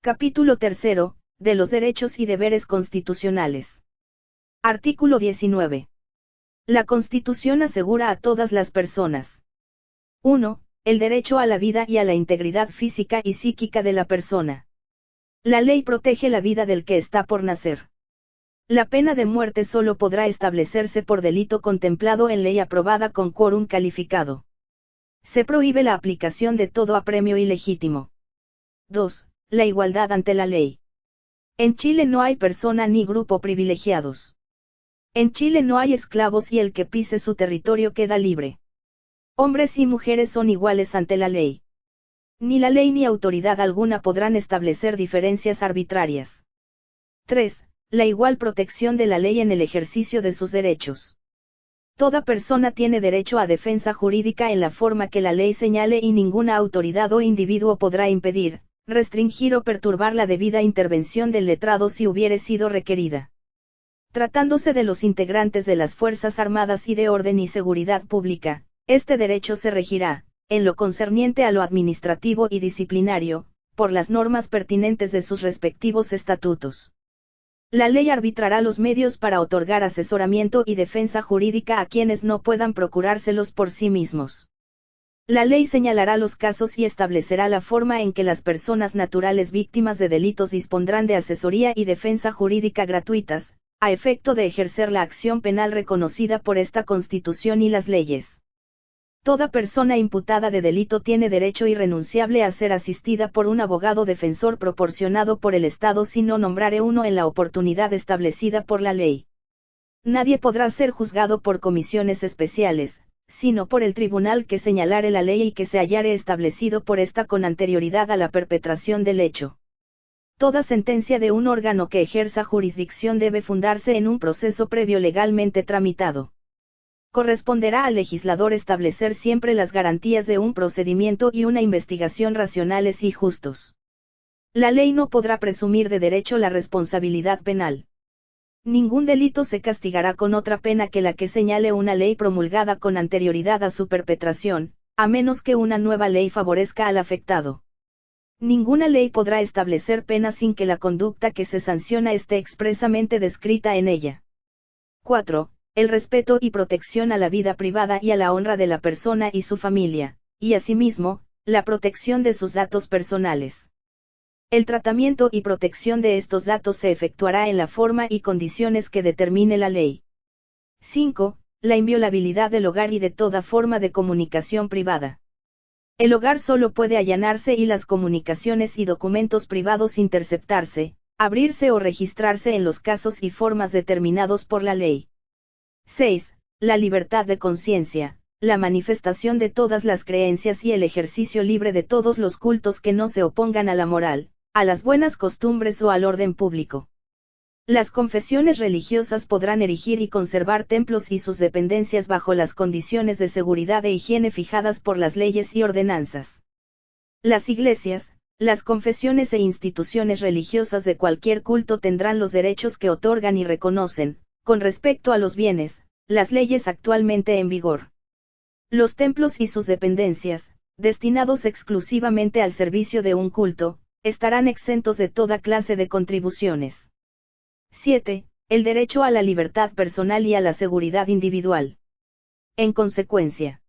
Capítulo 3. De los derechos y deberes constitucionales. Artículo 19. La Constitución asegura a todas las personas. 1. El derecho a la vida y a la integridad física y psíquica de la persona. La ley protege la vida del que está por nacer. La pena de muerte solo podrá establecerse por delito contemplado en ley aprobada con quórum calificado. Se prohíbe la aplicación de todo apremio ilegítimo. 2. La igualdad ante la ley. En Chile no hay persona ni grupo privilegiados. En Chile no hay esclavos y el que pise su territorio queda libre. Hombres y mujeres son iguales ante la ley. Ni la ley ni autoridad alguna podrán establecer diferencias arbitrarias. 3. La igual protección de la ley en el ejercicio de sus derechos. Toda persona tiene derecho a defensa jurídica en la forma que la ley señale y ninguna autoridad o individuo podrá impedir, restringir o perturbar la debida intervención del letrado si hubiere sido requerida. Tratándose de los integrantes de las Fuerzas Armadas y de Orden y Seguridad Pública, este derecho se regirá, en lo concerniente a lo administrativo y disciplinario, por las normas pertinentes de sus respectivos estatutos. La ley arbitrará los medios para otorgar asesoramiento y defensa jurídica a quienes no puedan procurárselos por sí mismos. La ley señalará los casos y establecerá la forma en que las personas naturales víctimas de delitos dispondrán de asesoría y defensa jurídica gratuitas, a efecto de ejercer la acción penal reconocida por esta Constitución y las leyes. Toda persona imputada de delito tiene derecho irrenunciable a ser asistida por un abogado defensor proporcionado por el Estado si no nombrare uno en la oportunidad establecida por la ley. Nadie podrá ser juzgado por comisiones especiales, sino por el tribunal que señalare la ley y que se hallare establecido por esta con anterioridad a la perpetración del hecho. Toda sentencia de un órgano que ejerza jurisdicción debe fundarse en un proceso previo legalmente tramitado. Corresponderá al legislador establecer siempre las garantías de un procedimiento y una investigación racionales y justos. La ley no podrá presumir de derecho la responsabilidad penal. Ningún delito se castigará con otra pena que la que señale una ley promulgada con anterioridad a su perpetración, a menos que una nueva ley favorezca al afectado. Ninguna ley podrá establecer pena sin que la conducta que se sanciona esté expresamente descrita en ella. 4. El respeto y protección a la vida privada y a la honra de la persona y su familia, y asimismo, la protección de sus datos personales. El tratamiento y protección de estos datos se efectuará en la forma y condiciones que determine la ley. 5. La inviolabilidad del hogar y de toda forma de comunicación privada. El hogar solo puede allanarse y las comunicaciones y documentos privados interceptarse, abrirse o registrarse en los casos y formas determinados por la ley. 6. La libertad de conciencia, la manifestación de todas las creencias y el ejercicio libre de todos los cultos que no se opongan a la moral, a las buenas costumbres o al orden público. Las confesiones religiosas podrán erigir y conservar templos y sus dependencias bajo las condiciones de seguridad e higiene fijadas por las leyes y ordenanzas. Las iglesias, las confesiones e instituciones religiosas de cualquier culto tendrán los derechos que otorgan y reconocen, con respecto a los bienes, las leyes actualmente en vigor. Los templos y sus dependencias, destinados exclusivamente al servicio de un culto, estarán exentos de toda clase de contribuciones. 7. El derecho a la libertad personal y a la seguridad individual. En consecuencia,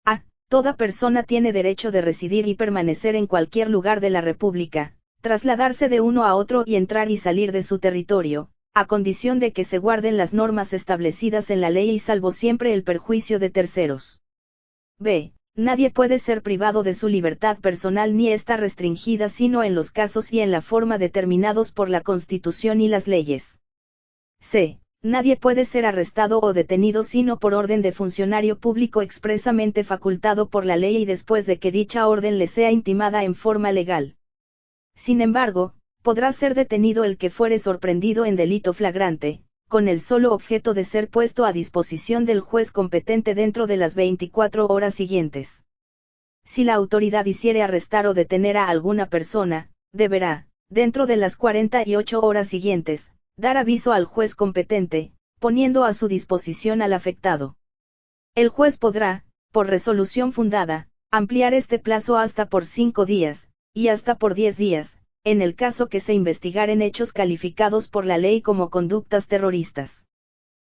a. Toda persona tiene derecho de residir y permanecer en cualquier lugar de la República, trasladarse de uno a otro y entrar y salir de su territorio, a condición de que se guarden las normas establecidas en la ley y salvo siempre el perjuicio de terceros. B. Nadie puede ser privado de su libertad personal ni está restringida sino en los casos y en la forma determinados por la Constitución y las leyes. C. Nadie puede ser arrestado o detenido sino por orden de funcionario público expresamente facultado por la ley y después de que dicha orden le sea intimada en forma legal. Sin embargo, podrá ser detenido el que fuere sorprendido en delito flagrante, con el solo objeto de ser puesto a disposición del juez competente dentro de las 24 horas siguientes. Si la autoridad hiciere arrestar o detener a alguna persona, deberá, dentro de las 48 horas siguientes, dar aviso al juez competente, poniendo a su disposición al afectado. El juez podrá, por resolución fundada, ampliar este plazo hasta por 5 días, y hasta por 10 días, en el caso que se investigaren hechos calificados por la ley como conductas terroristas.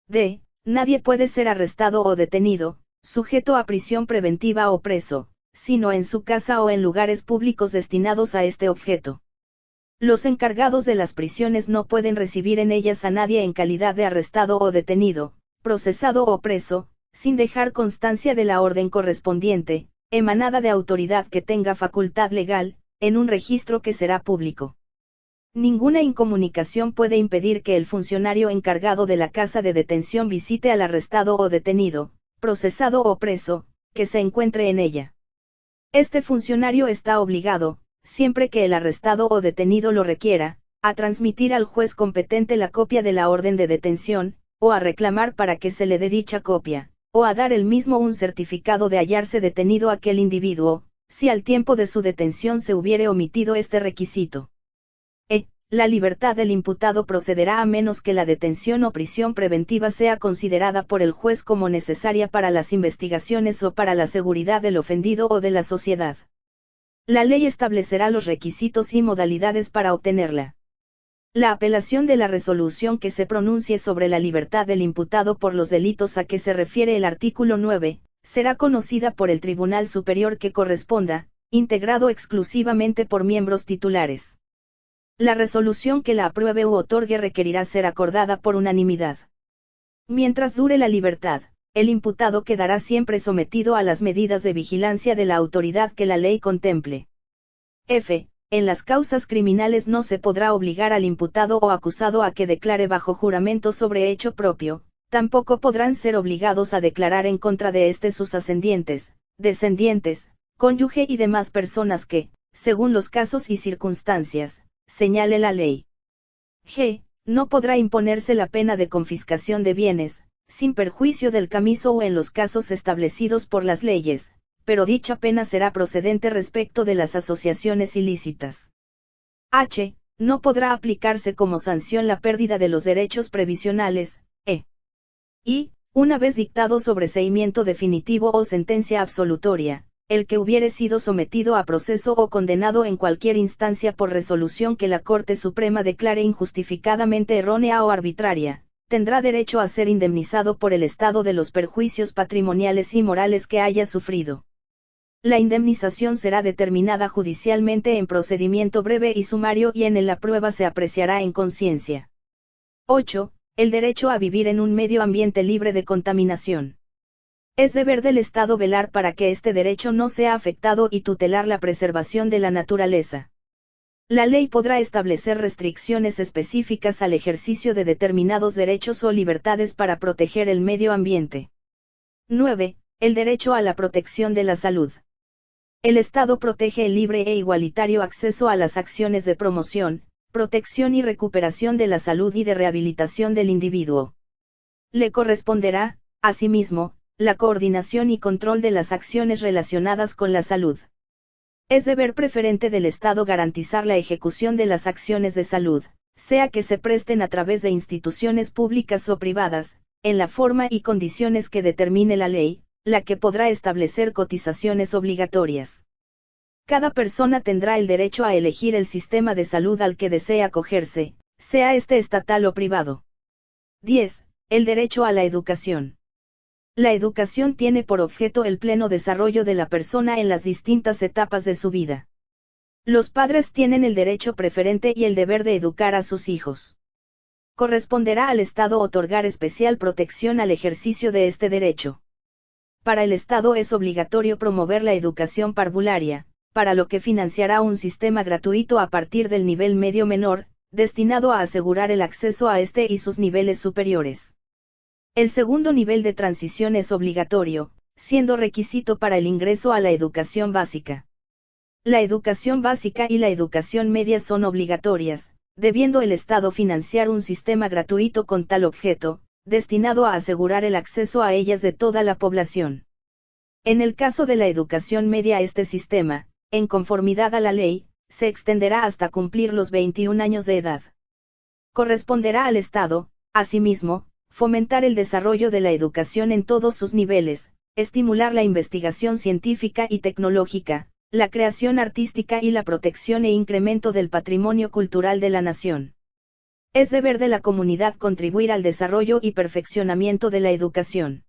D. Nadie puede ser arrestado o detenido, sujeto a prisión preventiva o preso, sino en su casa o en lugares públicos destinados a este objeto. Los encargados de las prisiones no pueden recibir en ellas a nadie en calidad de arrestado o detenido, procesado o preso, sin dejar constancia de la orden correspondiente, emanada de autoridad que tenga facultad legal, en un registro que será público. Ninguna incomunicación puede impedir que el funcionario encargado de la casa de detención visite al arrestado o detenido, procesado o preso, que se encuentre en ella. Este funcionario está obligado, siempre que el arrestado o detenido lo requiera, a transmitir al juez competente la copia de la orden de detención, o a reclamar para que se le dé dicha copia, o a dar él mismo un certificado de hallarse detenido aquel individuo, si al tiempo de su detención se hubiere omitido este requisito. La libertad del imputado procederá a menos que la detención o prisión preventiva sea considerada por el juez como necesaria para las investigaciones o para la seguridad del ofendido o de la sociedad. La ley establecerá los requisitos y modalidades para obtenerla. La apelación de la resolución que se pronuncie sobre la libertad del imputado por los delitos a que se refiere el artículo 9, será conocida por el Tribunal Superior que corresponda, integrado exclusivamente por miembros titulares. La resolución que la apruebe u otorgue requerirá ser acordada por unanimidad. Mientras dure la libertad, el imputado quedará siempre sometido a las medidas de vigilancia de la autoridad que la ley contemple. F. En las causas criminales no se podrá obligar al imputado o acusado a que declare bajo juramento sobre hecho propio, tampoco podrán ser obligados a declarar en contra de sus ascendientes, descendientes, cónyuge y demás personas que, según los casos y circunstancias, señale la ley. G. No podrá imponerse la pena de confiscación de bienes, sin perjuicio del camiso o en los casos establecidos por las leyes, pero dicha pena será procedente respecto de las asociaciones ilícitas. H. No podrá aplicarse como sanción la pérdida de los derechos previsionales, y, una vez dictado sobreseimiento definitivo o sentencia absolutoria, el que hubiere sido sometido a proceso o condenado en cualquier instancia por resolución que la Corte Suprema declare injustificadamente errónea o arbitraria, tendrá derecho a ser indemnizado por el Estado de los perjuicios patrimoniales y morales que haya sufrido. La indemnización será determinada judicialmente en procedimiento breve y sumario y en la prueba se apreciará en conciencia. 8. El derecho a vivir en un medio ambiente libre de contaminación. Es deber del Estado velar para que este derecho no sea afectado y tutelar la preservación de la naturaleza. La ley podrá establecer restricciones específicas al ejercicio de determinados derechos o libertades para proteger el medio ambiente. 9. El derecho a la protección de la salud. El Estado protege el libre e igualitario acceso a las acciones de promoción, protección y recuperación de la salud y de rehabilitación del individuo. Le corresponderá, asimismo, la coordinación y control de las acciones relacionadas con la salud. Es deber preferente del Estado garantizar la ejecución de las acciones de salud, sea que se presten a través de instituciones públicas o privadas, en la forma y condiciones que determine la ley, la que podrá establecer cotizaciones obligatorias. Cada persona tendrá el derecho a elegir el sistema de salud al que desee acogerse, sea este estatal o privado. 10. El derecho a la educación. La educación tiene por objeto el pleno desarrollo de la persona en las distintas etapas de su vida. Los padres tienen el derecho preferente y el deber de educar a sus hijos. Corresponderá al Estado otorgar especial protección al ejercicio de este derecho. Para el Estado es obligatorio promover la educación parvularia, para lo que financiará un sistema gratuito a partir del nivel medio menor, destinado a asegurar el acceso a este y sus niveles superiores. El segundo nivel de transición es obligatorio, siendo requisito para el ingreso a la educación básica. La educación básica y la educación media son obligatorias, debiendo el Estado financiar un sistema gratuito con tal objeto, destinado a asegurar el acceso a ellas de toda la población. En el caso de la educación media, este sistema, en conformidad a la ley, se extenderá hasta cumplir los 21 años de edad. Corresponderá al Estado, asimismo, fomentar el desarrollo de la educación en todos sus niveles, estimular la investigación científica y tecnológica, la creación artística y la protección e incremento del patrimonio cultural de la nación. Es deber de la comunidad contribuir al desarrollo y perfeccionamiento de la educación.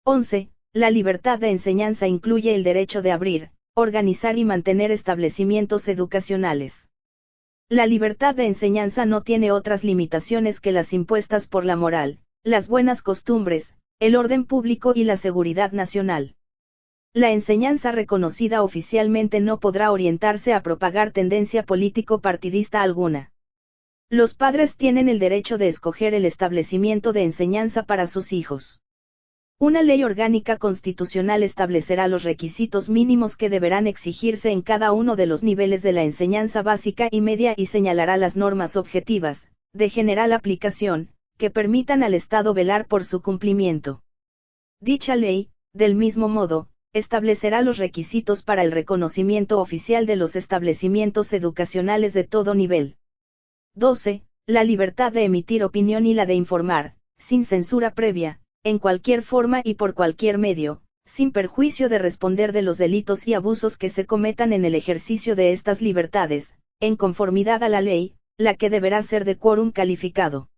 11. La libertad de enseñanza incluye el derecho de abrir, organizar y mantener establecimientos educacionales. La libertad de enseñanza no tiene otras limitaciones que las impuestas por la moral, las buenas costumbres, el orden público y la seguridad nacional. La enseñanza reconocida oficialmente no podrá orientarse a propagar tendencia político-partidista alguna. Los padres tienen el derecho de escoger el establecimiento de enseñanza para sus hijos. Una ley orgánica constitucional establecerá los requisitos mínimos que deberán exigirse en cada uno de los niveles de la enseñanza básica y media y señalará las normas objetivas, de general aplicación, que permitan al Estado velar por su cumplimiento. Dicha ley, del mismo modo, establecerá los requisitos para el reconocimiento oficial de los establecimientos educacionales de todo nivel. 12. La libertad de emitir opinión y la de informar, sin censura previa, en cualquier forma y por cualquier medio, sin perjuicio de responder de los delitos y abusos que se cometan en el ejercicio de estas libertades, en conformidad a la ley, la que deberá ser de quórum calificado.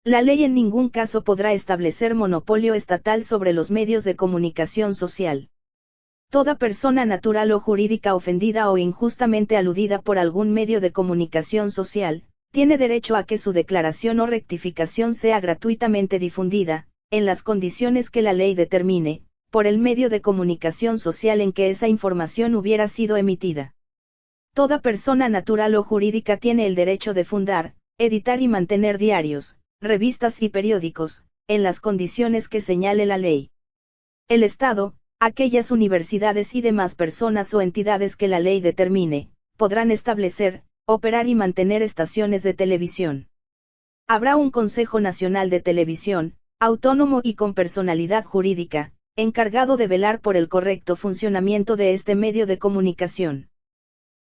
La ley en ningún caso podrá establecer monopolio estatal sobre los medios de comunicación social. Toda persona natural o jurídica ofendida o injustamente aludida por algún medio de comunicación social, tiene derecho a que su declaración o rectificación sea gratuitamente difundida, en las condiciones que la ley determine, por el medio de comunicación social en que esa información hubiera sido emitida. Toda persona natural o jurídica tiene el derecho de fundar, editar y mantener diarios, revistas y periódicos, en las condiciones que señale la ley. El Estado, aquellas universidades y demás personas o entidades que la ley determine, podrán establecer, operar y mantener estaciones de televisión. Habrá un Consejo Nacional de Televisión, autónomo y con personalidad jurídica, encargado de velar por el correcto funcionamiento de este medio de comunicación.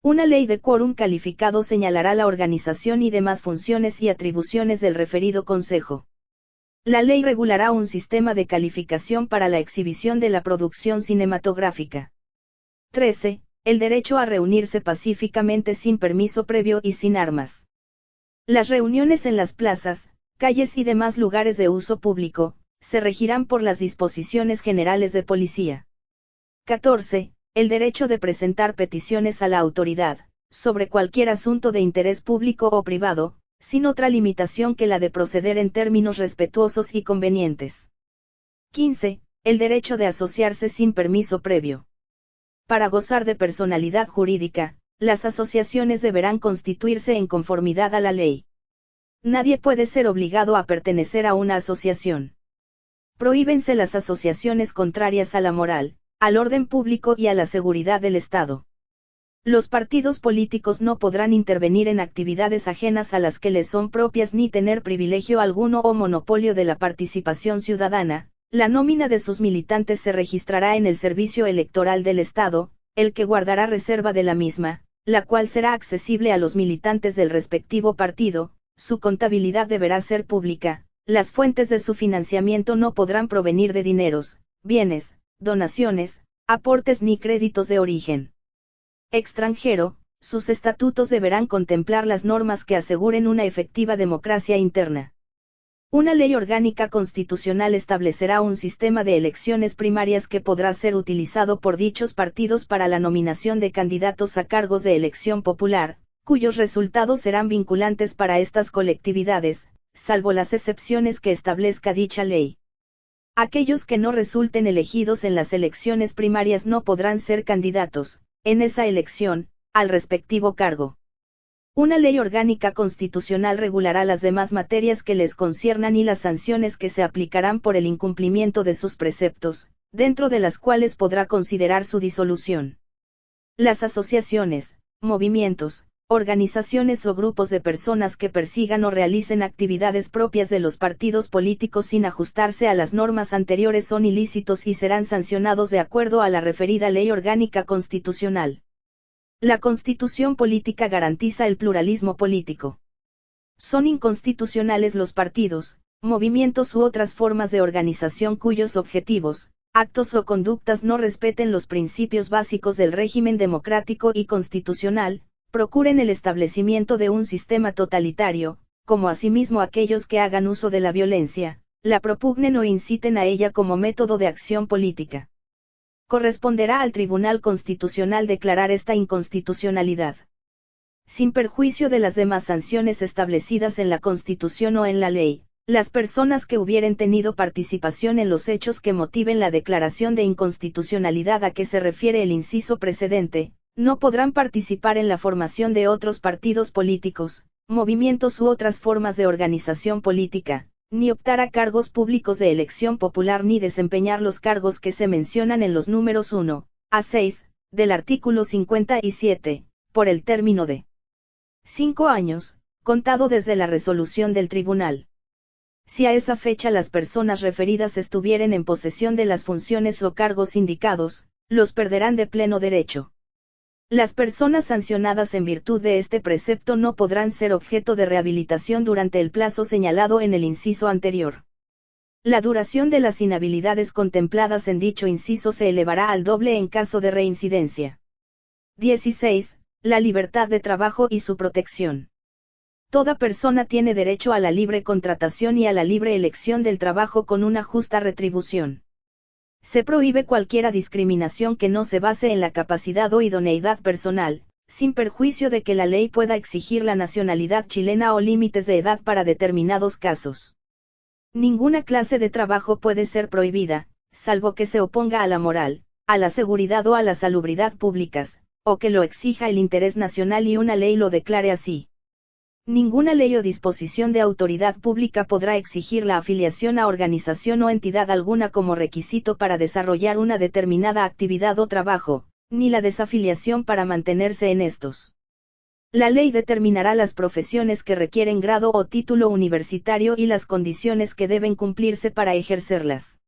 Una ley de quórum calificado señalará la organización y demás funciones y atribuciones del referido Consejo. La ley regulará un sistema de calificación para la exhibición de la producción cinematográfica. 13. El derecho a reunirse pacíficamente sin permiso previo y sin armas. Las reuniones en las plazas, calles y demás lugares de uso público, se regirán por las disposiciones generales de policía. 14. El derecho de presentar peticiones a la autoridad, sobre cualquier asunto de interés público o privado, sin otra limitación que la de proceder en términos respetuosos y convenientes. 15. El derecho de asociarse sin permiso previo. Para gozar de personalidad jurídica, las asociaciones deberán constituirse en conformidad a la ley. Nadie puede ser obligado a pertenecer a una asociación. Prohíbense las asociaciones contrarias a la moral, al orden público y a la seguridad del Estado. Los partidos políticos no podrán intervenir en actividades ajenas a las que les son propias ni tener privilegio alguno o monopolio de la participación ciudadana. La nómina de sus militantes se registrará en el Servicio Electoral del Estado, el que guardará reserva de la misma, la cual será accesible a los militantes del respectivo partido. Su contabilidad deberá ser pública. Las fuentes de su financiamiento no podrán provenir de dineros, bienes, donaciones, aportes ni créditos de origen extranjero. Sus estatutos deberán contemplar las normas que aseguren una efectiva democracia interna. Una ley orgánica constitucional establecerá un sistema de elecciones primarias que podrá ser utilizado por dichos partidos para la nominación de candidatos a cargos de elección popular, cuyos resultados serán vinculantes para estas colectividades, salvo las excepciones que establezca dicha ley. Aquellos que no resulten elegidos en las elecciones primarias no podrán ser candidatos, en esa elección, al respectivo cargo. Una ley orgánica constitucional regulará las demás materias que les conciernan y las sanciones que se aplicarán por el incumplimiento de sus preceptos, dentro de las cuales podrá considerar su disolución. Las asociaciones, movimientos, organizaciones o grupos de personas que persigan o realicen actividades propias de los partidos políticos sin ajustarse a las normas anteriores son ilícitos y serán sancionados de acuerdo a la referida ley orgánica constitucional. La Constitución política garantiza el pluralismo político. Son inconstitucionales los partidos, movimientos u otras formas de organización cuyos objetivos, actos o conductas no respeten los principios básicos del régimen democrático y constitucional, procuren el establecimiento de un sistema totalitario, como asimismo aquellos que hagan uso de la violencia, la propugnen o inciten a ella como método de acción política. Corresponderá al Tribunal Constitucional declarar esta inconstitucionalidad. Sin perjuicio de las demás sanciones establecidas en la Constitución o en la ley, las personas que hubieren tenido participación en los hechos que motiven la declaración de inconstitucionalidad a que se refiere el inciso precedente, no podrán participar en la formación de otros partidos políticos, movimientos u otras formas de organización política, ni optar a cargos públicos de elección popular ni desempeñar los cargos que se mencionan en los números 1 a 6 del artículo 57, por el término de 5 años, contado desde la resolución del tribunal. Si a esa fecha las personas referidas estuvieren en posesión de las funciones o cargos indicados, los perderán de pleno derecho. Las personas sancionadas en virtud de este precepto no podrán ser objeto de rehabilitación durante el plazo señalado en el inciso anterior. La duración de las inhabilidades contempladas en dicho inciso se elevará al doble en caso de reincidencia. 16. La libertad de trabajo y su protección. Toda persona tiene derecho a la libre contratación y a la libre elección del trabajo con una justa retribución. Se prohíbe cualquier discriminación que no se base en la capacidad o idoneidad personal, sin perjuicio de que la ley pueda exigir la nacionalidad chilena o límites de edad para determinados casos. Ninguna clase de trabajo puede ser prohibida, salvo que se oponga a la moral, a la seguridad o a la salubridad públicas, o que lo exija el interés nacional y una ley lo declare así. Ninguna ley o disposición de autoridad pública podrá exigir la afiliación a organización o entidad alguna como requisito para desarrollar una determinada actividad o trabajo, ni la desafiliación para mantenerse en estos. La ley determinará las profesiones que requieren grado o título universitario y las condiciones que deben cumplirse para ejercerlas.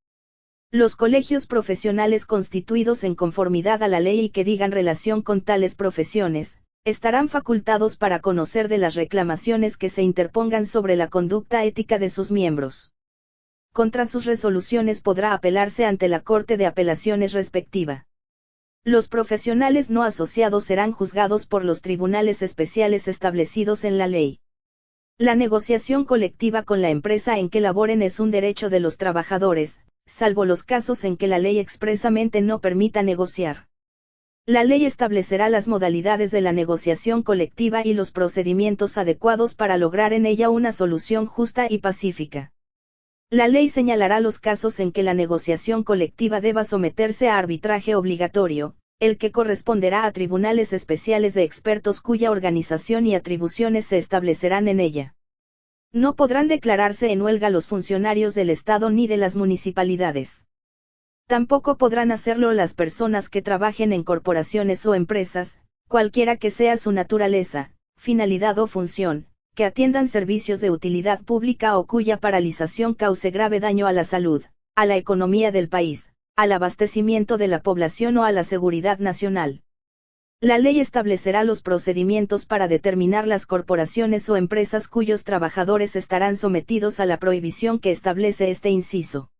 Los colegios profesionales constituidos en conformidad a la ley y que digan relación con tales profesiones, estarán facultados para conocer de las reclamaciones que se interpongan sobre la conducta ética de sus miembros. Contra sus resoluciones podrá apelarse ante la Corte de Apelaciones respectiva. Los profesionales no asociados serán juzgados por los tribunales especiales establecidos en la ley. La negociación colectiva con la empresa en que laboren es un derecho de los trabajadores, salvo los casos en que la ley expresamente no permita negociar. La ley establecerá las modalidades de la negociación colectiva y los procedimientos adecuados para lograr en ella una solución justa y pacífica. La ley señalará los casos en que la negociación colectiva deba someterse a arbitraje obligatorio, el que corresponderá a tribunales especiales de expertos cuya organización y atribuciones se establecerán en ella. No podrán declararse en huelga los funcionarios del Estado ni de las municipalidades. Tampoco podrán hacerlo las personas que trabajen en corporaciones o empresas, cualquiera que sea su naturaleza, finalidad o función, que atiendan servicios de utilidad pública o cuya paralización cause grave daño a la salud, a la economía del país, al abastecimiento de la población o a la seguridad nacional. La ley establecerá los procedimientos para determinar las corporaciones o empresas cuyos trabajadores estarán sometidos a la prohibición que establece este inciso.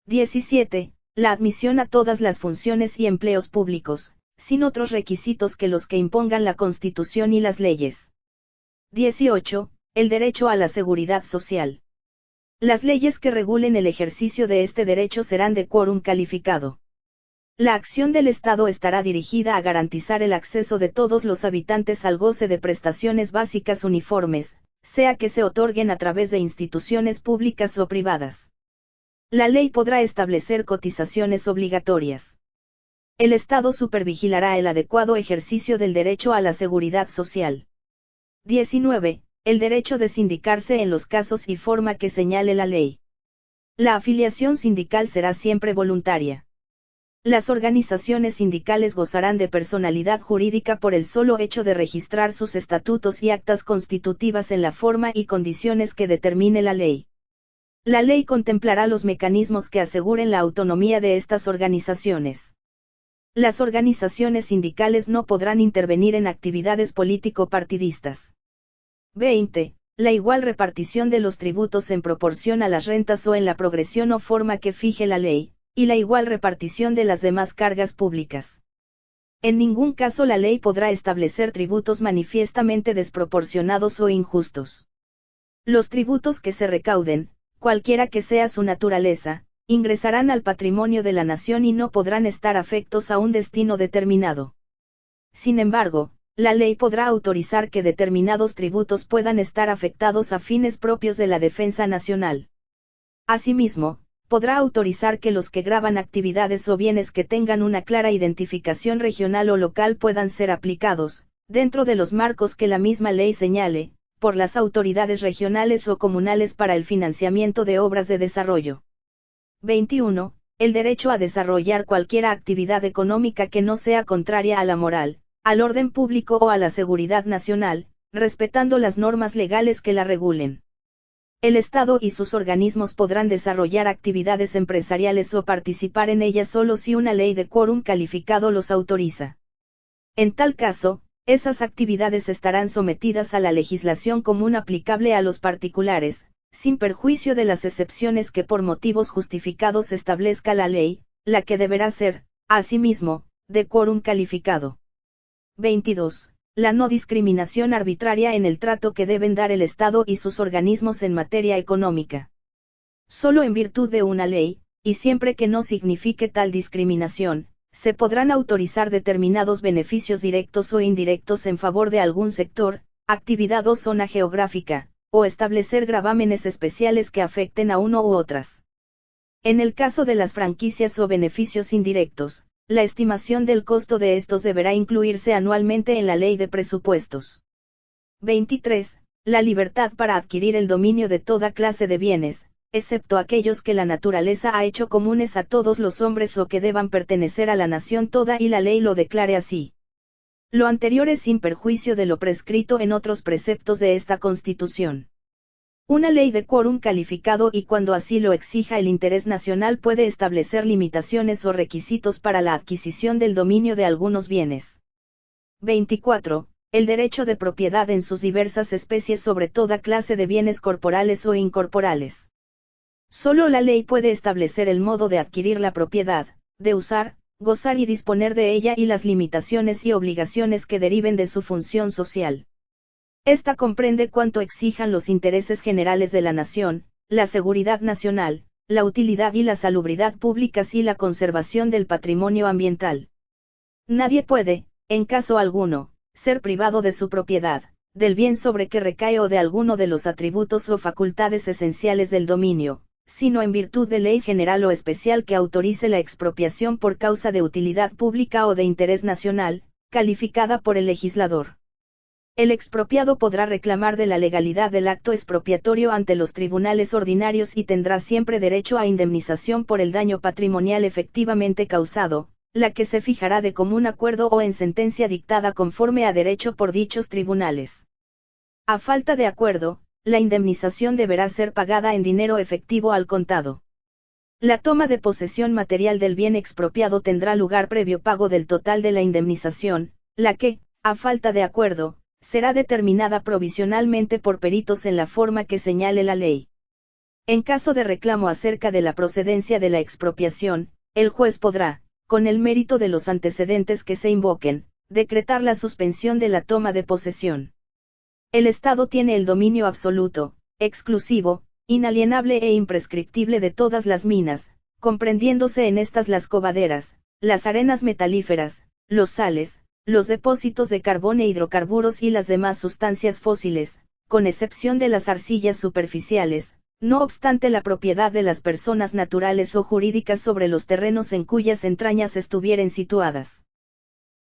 17. La admisión a todas las funciones y empleos públicos, sin otros requisitos que los que impongan la Constitución y las leyes. 18. El derecho a la seguridad social. Las leyes que regulen el ejercicio de este derecho serán de quórum calificado. La acción del Estado estará dirigida a garantizar el acceso de todos los habitantes al goce de prestaciones básicas uniformes, sea que se otorguen a través de instituciones públicas o privadas. La ley podrá establecer cotizaciones obligatorias. El Estado supervigilará el adecuado ejercicio del derecho a la seguridad social. 19. El derecho de sindicarse en los casos y forma que señale la ley. La afiliación sindical será siempre voluntaria. Las organizaciones sindicales gozarán de personalidad jurídica por el solo hecho de registrar sus estatutos y actas constitutivas en la forma y condiciones que determine la ley. La ley contemplará los mecanismos que aseguren la autonomía de estas organizaciones. Las organizaciones sindicales no podrán intervenir en actividades político-partidistas. 20. La igual repartición de los tributos en proporción a las rentas o en la progresión o forma que fije la ley, y la igual repartición de las demás cargas públicas. En ningún caso la ley podrá establecer tributos manifiestamente desproporcionados o injustos. Los tributos que se recauden, cualquiera que sea su naturaleza, ingresarán al patrimonio de la nación y no podrán estar afectos a un destino determinado. Sin embargo, la ley podrá autorizar que determinados tributos puedan estar afectados a fines propios de la defensa nacional. Asimismo, podrá autorizar que los que gravan actividades o bienes que tengan una clara identificación regional o local puedan ser aplicados, dentro de los marcos que la misma ley señale, por las autoridades regionales o comunales para el financiamiento de obras de desarrollo. 21. El derecho a desarrollar cualquier actividad económica que no sea contraria a la moral, al orden público o a la seguridad nacional, respetando las normas legales que la regulen. El Estado y sus organismos podrán desarrollar actividades empresariales o participar en ellas solo si una ley de quórum calificado los autoriza. En tal caso, esas actividades estarán sometidas a la legislación común aplicable a los particulares, sin perjuicio de las excepciones que por motivos justificados establezca la ley, la que deberá ser, asimismo, de quórum calificado. 22. La no discriminación arbitraria en el trato que deben dar el Estado y sus organismos en materia económica. Solo en virtud de una ley, y siempre que no signifique tal discriminación, se podrán autorizar determinados beneficios directos o indirectos en favor de algún sector, actividad o zona geográfica, o establecer gravámenes especiales que afecten a uno u otras. En el caso de las franquicias o beneficios indirectos, la estimación del costo de estos deberá incluirse anualmente en la ley de presupuestos. 23. La libertad para adquirir el dominio de toda clase de bienes, excepto aquellos que la naturaleza ha hecho comunes a todos los hombres o que deban pertenecer a la nación toda y la ley lo declare así. Lo anterior es sin perjuicio de lo prescrito en otros preceptos de esta Constitución. Una ley de quórum calificado y cuando así lo exija el interés nacional puede establecer limitaciones o requisitos para la adquisición del dominio de algunos bienes. 24. El derecho de propiedad en sus diversas especies sobre toda clase de bienes corporales o incorporales. Solo la ley puede establecer el modo de adquirir la propiedad, de usar, gozar y disponer de ella y las limitaciones y obligaciones que deriven de su función social. Esta comprende cuanto exijan los intereses generales de la nación, la seguridad nacional, la utilidad y la salubridad públicas y la conservación del patrimonio ambiental. Nadie puede, en caso alguno, ser privado de su propiedad, del bien sobre que recae o de alguno de los atributos o facultades esenciales del dominio, sino en virtud de ley general o especial que autorice la expropiación por causa de utilidad pública o de interés nacional, calificada por el legislador. El expropiado podrá reclamar de la legalidad del acto expropiatorio ante los tribunales ordinarios y tendrá siempre derecho a indemnización por el daño patrimonial efectivamente causado, la que se fijará de común acuerdo o en sentencia dictada conforme a derecho por dichos tribunales. A falta de acuerdo, la indemnización deberá ser pagada en dinero efectivo al contado. La toma de posesión material del bien expropiado tendrá lugar previo pago del total de la indemnización, la que, a falta de acuerdo, será determinada provisionalmente por peritos en la forma que señale la ley. En caso de reclamo acerca de la procedencia de la expropiación, el juez podrá, con el mérito de los antecedentes que se invoquen, decretar la suspensión de la toma de posesión. El Estado tiene el dominio absoluto, exclusivo, inalienable e imprescriptible de todas las minas, comprendiéndose en estas las covaderas, las arenas metalíferas, los sales, los depósitos de carbón e hidrocarburos y las demás sustancias fósiles, con excepción de las arcillas superficiales, no obstante la propiedad de las personas naturales o jurídicas sobre los terrenos en cuyas entrañas estuvieren situadas.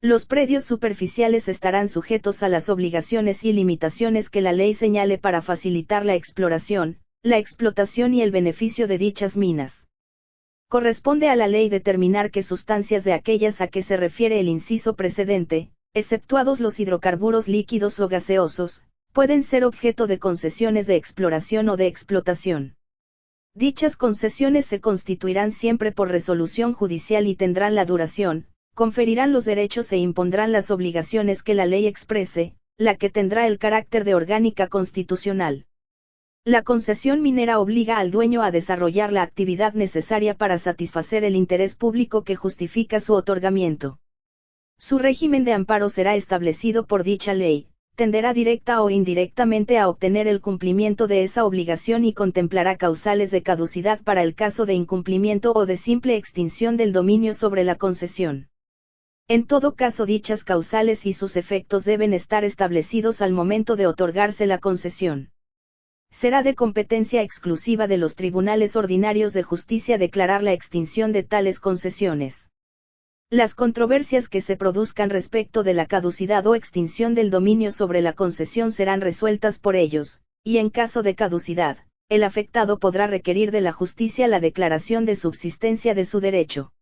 Los predios superficiales estarán sujetos a las obligaciones y limitaciones que la ley señale para facilitar la exploración, la explotación y el beneficio de dichas minas. Corresponde a la ley determinar qué sustancias de aquellas a que se refiere el inciso precedente, exceptuados los hidrocarburos líquidos o gaseosos, pueden ser objeto de concesiones de exploración o de explotación. Dichas concesiones se constituirán siempre por resolución judicial y tendrán la duración, conferirán los derechos e impondrán las obligaciones que la ley exprese, la que tendrá el carácter de orgánica constitucional. La concesión minera obliga al dueño a desarrollar la actividad necesaria para satisfacer el interés público que justifica su otorgamiento. Su régimen de amparo será establecido por dicha ley, tenderá directa o indirectamente a obtener el cumplimiento de esa obligación y contemplará causales de caducidad para el caso de incumplimiento o de simple extinción del dominio sobre la concesión. En todo caso, dichas causales y sus efectos deben estar establecidos al momento de otorgarse la concesión. Será de competencia exclusiva de los tribunales ordinarios de justicia declarar la extinción de tales concesiones. Las controversias que se produzcan respecto de la caducidad o extinción del dominio sobre la concesión serán resueltas por ellos, y en caso de caducidad, el afectado podrá requerir de la justicia la declaración de subsistencia de su derecho.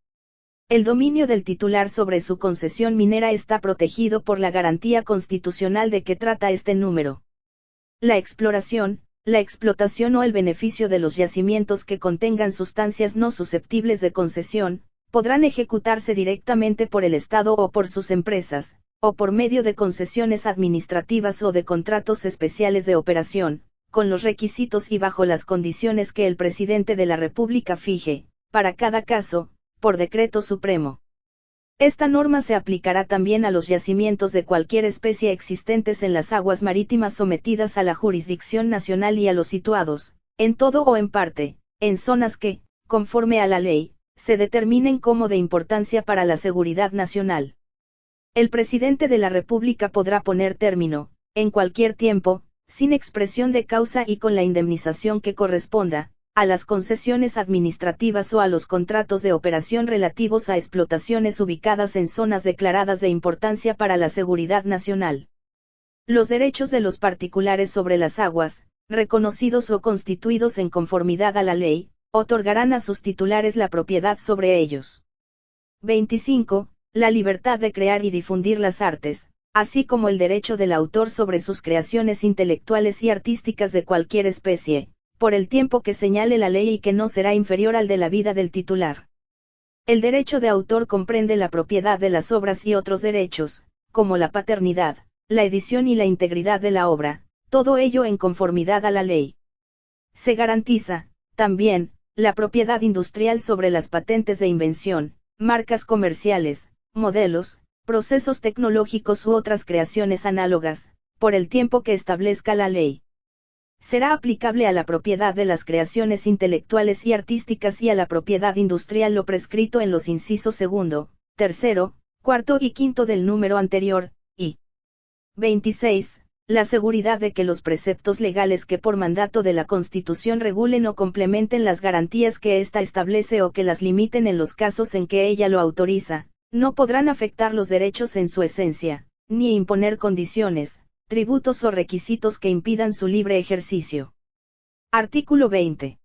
El dominio del titular sobre su concesión minera está protegido por la garantía constitucional de que trata este número. La exploración, la explotación o el beneficio de los yacimientos que contengan sustancias no susceptibles de concesión, podrán ejecutarse directamente por el Estado o por sus empresas, o por medio de concesiones administrativas o de contratos especiales de operación, con los requisitos y bajo las condiciones que el presidente de la República fije, para cada caso, por decreto supremo. Esta norma se aplicará también a los yacimientos de cualquier especie existentes en las aguas marítimas sometidas a la jurisdicción nacional y a los situados, en todo o en parte, en zonas que, conforme a la ley, se determinen como de importancia para la seguridad nacional. El presidente de la República podrá poner término, en cualquier tiempo, sin expresión de causa y con la indemnización que corresponda, a las concesiones administrativas o a los contratos de operación relativos a explotaciones ubicadas en zonas declaradas de importancia para la seguridad nacional. Los derechos de los particulares sobre las aguas, reconocidos o constituidos en conformidad a la ley, otorgarán a sus titulares la propiedad sobre ellos. 25. La libertad de crear y difundir las artes, así como el derecho del autor sobre sus creaciones intelectuales y artísticas de cualquier especie, por el tiempo que señale la ley y que no será inferior al de la vida del titular. El derecho de autor comprende la propiedad de las obras y otros derechos, como la paternidad, la edición y la integridad de la obra, todo ello en conformidad a la ley. Se garantiza, también, la propiedad industrial sobre las patentes de invención, marcas comerciales, modelos, procesos tecnológicos u otras creaciones análogas, por el tiempo que establezca la ley. Será aplicable a la propiedad de las creaciones intelectuales y artísticas y a la propiedad industrial lo prescrito en los incisos segundo, tercero, cuarto y quinto del número anterior, y 26. La seguridad de que los preceptos legales que por mandato de la Constitución regulen o complementen las garantías que ésta establece o que las limiten en los casos en que ella lo autoriza, no podrán afectar los derechos en su esencia, ni imponer condiciones, tributos o requisitos que impidan su libre ejercicio. Artículo 20.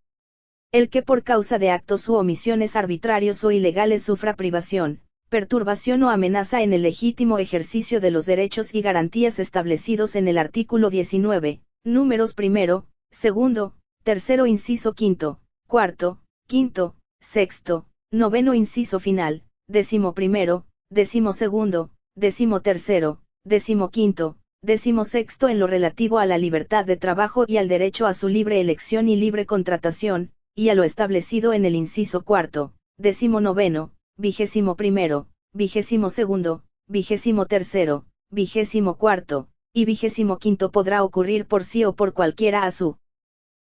El que por causa de actos u omisiones arbitrarios o ilegales sufra privación, perturbación o amenaza en el legítimo ejercicio de los derechos y garantías establecidos en el artículo 19, números primero, segundo, tercero inciso quinto, cuarto, quinto, sexto, noveno inciso final, 11º, 12º, 13º, 15º, 16º en lo relativo a la libertad de trabajo y al derecho a su libre elección y libre contratación, y a lo establecido en el inciso cuarto, 19º, 21º, 22º, 23º, 24º, y 25º podrá ocurrir por sí o por cualquiera a su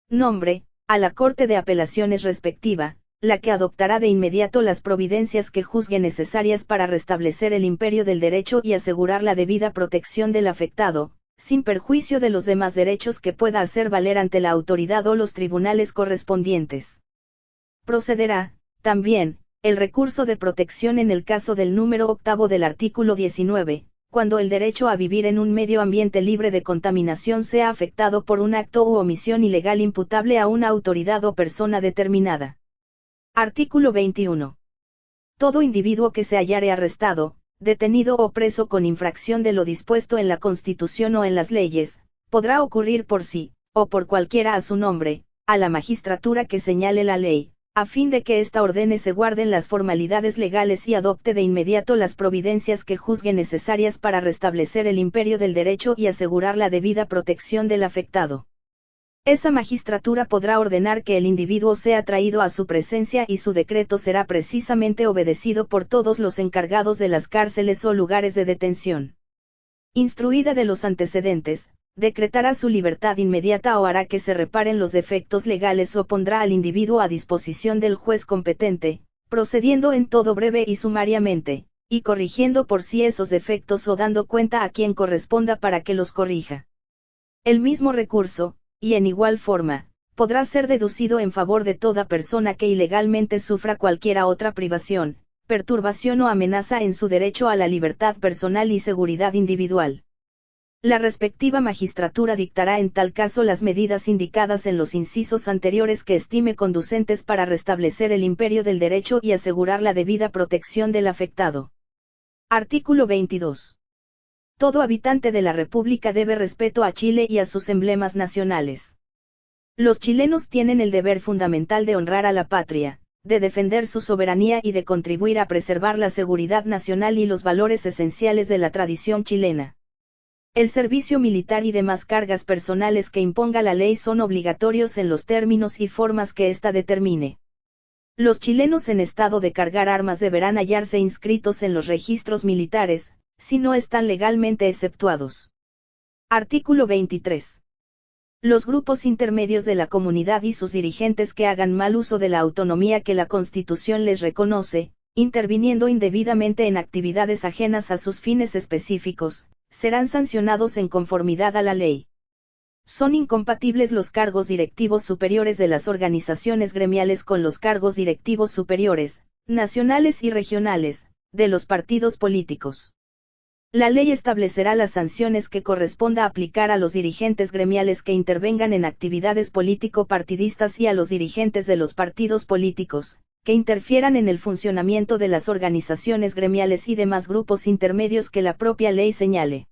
nombre, a la Corte de Apelaciones respectiva, la que adoptará de inmediato las providencias que juzgue necesarias para restablecer el imperio del derecho y asegurar la debida protección del afectado, sin perjuicio de los demás derechos que pueda hacer valer ante la autoridad o los tribunales correspondientes. Procederá, también, el recurso de protección en el caso del número octavo del artículo 19, cuando el derecho a vivir en un medio ambiente libre de contaminación sea afectado por un acto u omisión ilegal imputable a una autoridad o persona determinada. Artículo 21. Todo individuo que se hallare arrestado, detenido o preso con infracción de lo dispuesto en la Constitución o en las leyes, podrá ocurrir por sí, o por cualquiera a su nombre, a la magistratura que señale la ley, a fin de que ésta ordene se guarden las formalidades legales y adopte de inmediato las providencias que juzgue necesarias para restablecer el imperio del derecho y asegurar la debida protección del afectado. Esa magistratura podrá ordenar que el individuo sea traído a su presencia y su decreto será precisamente obedecido por todos los encargados de las cárceles o lugares de detención. Instruida de los antecedentes, decretará su libertad inmediata o hará que se reparen los defectos legales o pondrá al individuo a disposición del juez competente, procediendo en todo breve y sumariamente, y corrigiendo por sí esos defectos o dando cuenta a quien corresponda para que los corrija. El mismo recurso, y en igual forma, podrá ser deducido en favor de toda persona que ilegalmente sufra cualquiera otra privación, perturbación o amenaza en su derecho a la libertad personal y seguridad individual. La respectiva magistratura dictará en tal caso las medidas indicadas en los incisos anteriores que estime conducentes para restablecer el imperio del derecho y asegurar la debida protección del afectado. Artículo 22. Todo habitante de la República debe respeto a Chile y a sus emblemas nacionales. Los chilenos tienen el deber fundamental de honrar a la patria, de defender su soberanía y de contribuir a preservar la seguridad nacional y los valores esenciales de la tradición chilena. El servicio militar y demás cargas personales que imponga la ley son obligatorios en los términos y formas que ésta determine. Los chilenos en estado de cargar armas deberán hallarse inscritos en los registros militares, si no están legalmente exceptuados. Artículo 23. Los grupos intermedios de la comunidad y sus dirigentes que hagan mal uso de la autonomía que la Constitución les reconoce, interviniendo indebidamente en actividades ajenas a sus fines específicos, serán sancionados en conformidad a la ley. Son incompatibles los cargos directivos superiores de las organizaciones gremiales con los cargos directivos superiores, nacionales y regionales, de los partidos políticos. La ley establecerá las sanciones que corresponda aplicar a los dirigentes gremiales que intervengan en actividades político-partidistas y a los dirigentes de los partidos políticos, que interfieran en el funcionamiento de las organizaciones gremiales y demás grupos intermedios que la propia ley señale.